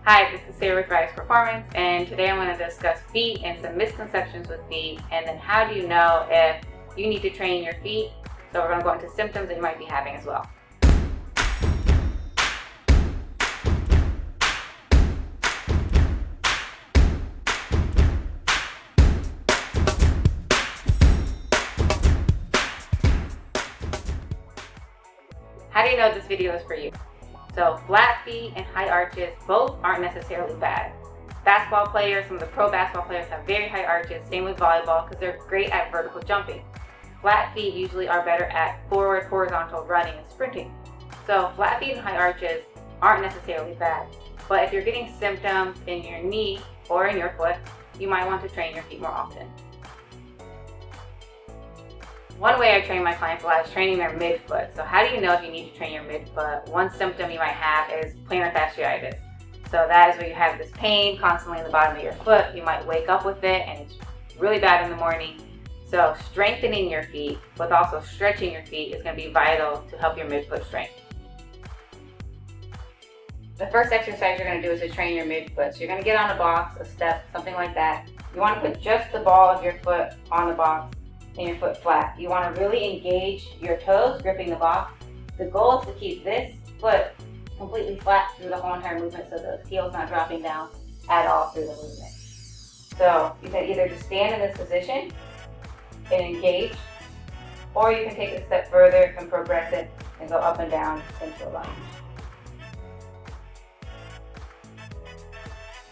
Hi, this is Sarah with Rise Performance, and today I'm going to discuss feet and some misconceptions with feet, and then how do you know if you need to train your feet. So we're going to go into symptoms that you might be having as well. How do you know this video is for you? So flat feet and high arches both aren't necessarily bad. Basketball players, some of the pro basketball players have very high arches, same with volleyball because they're great at vertical jumping. Flat feet usually are better at forward horizontal running and sprinting. So flat feet and high arches aren't necessarily bad. But if you're getting symptoms in your knee or in your foot, you might want to train your feet more often. One way I train my clients a lot is training their midfoot. So how do you know if you need to train your midfoot? One symptom you might have is plantar fasciitis. So that is where you have this pain constantly in the bottom of your foot. You might wake up with it and it's really bad in the morning. So strengthening your feet, but also stretching your feet is going to be vital to help your midfoot strength. The first exercise you're going to do is to train your midfoot. So you're going to get on a box, a step, something like that. You want to put just the ball of your foot on the box and your foot flat. You want to really engage your toes, gripping the box. The goal is to keep this foot completely flat through the whole entire movement so the heel's not dropping down at all through the movement. So you can either just stand in this position and engage, or you can take it a step further and progress it and go up and down into a lunge.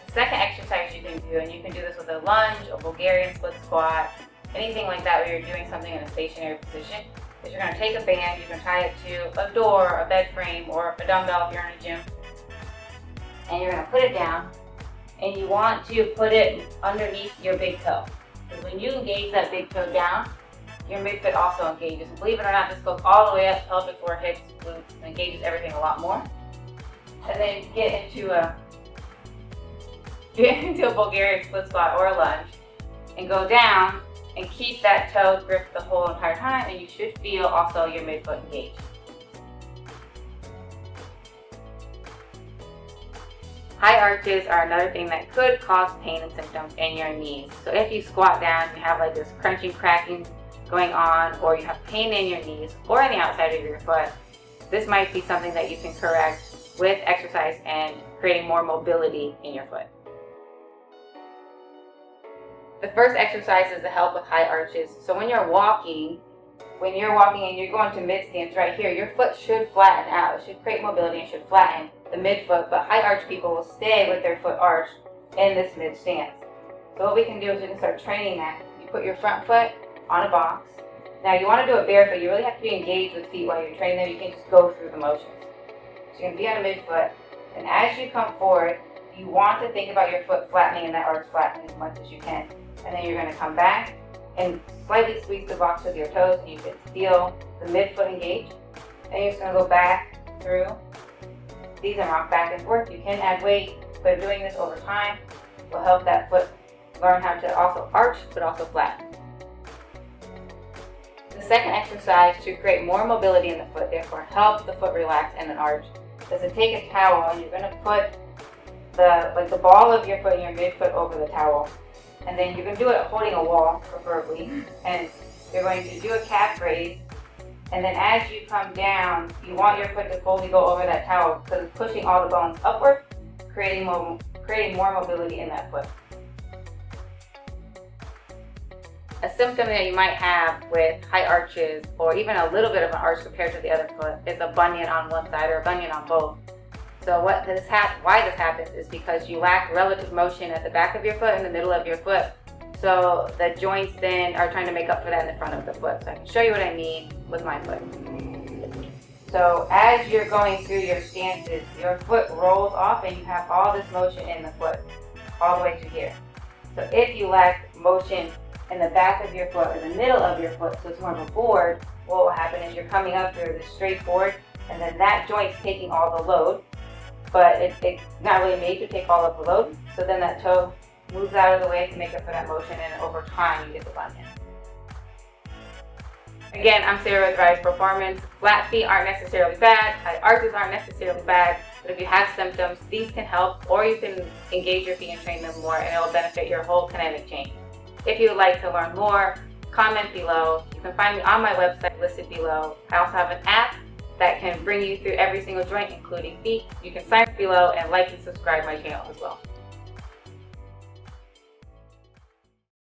The second exercise you can do, and you can do this with a lunge, a Bulgarian split squat, anything like that where you're doing something in a stationary position, is you're going to take a band, you can tie it to a door, a bed frame, or a dumbbell if you're in a gym, and you're going to put it down, and you want to put it underneath your big toe. Because when you engage that big toe down, your midfoot also engages. And believe it or not, this goes all the way up, pelvic floor, hips, glutes, and engages everything a lot more. And then get into a Bulgarian split squat or a lunge, and go down and keep that toe gripped the whole entire time, and you should feel also your midfoot engaged. High arches are another thing that could cause pain and symptoms in your knees. So if you squat down and you have like this crunching, cracking going on, or you have pain in your knees or in the outside of your foot, this might be something that you can correct with exercise and creating more mobility in your foot. The first exercise is to help with high arches. So when you're walking and you're going to mid stance right here, your foot should flatten out. It should create mobility and should flatten the midfoot, but high arch people will stay with their foot arched in this mid stance. So what we can do is we can start training that. You put your front foot on a box. Now you want to do it barefoot. You really have to be engaged with feet while you're training them. You can't just go through the motions. So you're going to be on a midfoot, and as you come forward, you want to think about your foot flattening and that arch flattening as much as you can. And then you're going to come back and slightly squeeze the box with your toes, and you can feel the midfoot engage. And you're just going to go back through these and rock back and forth. You can add weight, but doing this over time will help that foot learn how to also arch, but also flatten. The second exercise to create more mobility in the foot, therefore help the foot relax and then arch, is to take a towel and you're going to put the ball of your foot and your midfoot over the towel. And then you can do it holding a wall, preferably. And you're going to do a calf raise. And then as you come down, you want your foot to fully go over that towel because it's pushing all the bones upward, creating more mobility in that foot. A symptom that you might have with high arches, or even a little bit of an arch compared to the other foot, is a bunion on one side or a bunion on both. So why this happens is because you lack relative motion at the back of your foot and the middle of your foot. So the joints then are trying to make up for that in the front of the foot. So I can show you what I mean with my foot. So as you're going through your stances, your foot rolls off and you have all this motion in the foot, all the way to here. So if you lack motion in the back of your foot or the middle of your foot, so it's more of a board, what will happen is you're coming up through this straight board, and then that joint's taking all the load. But it's not really made to take all of the load, so then that toe moves out of the way to make up for that motion, and over time you get the bunion. Again, I'm Sarah with Rise Performance. Flat feet aren't necessarily bad, high arches aren't necessarily bad, but If you have symptoms, these can help, or you can engage your feet and train them more, and it will benefit your whole kinetic chain. If you would like to learn more, comment below. You can find me on my website listed below. I also have an app that can bring you through every single joint, including feet. You can sign up below and like and subscribe my channel as well.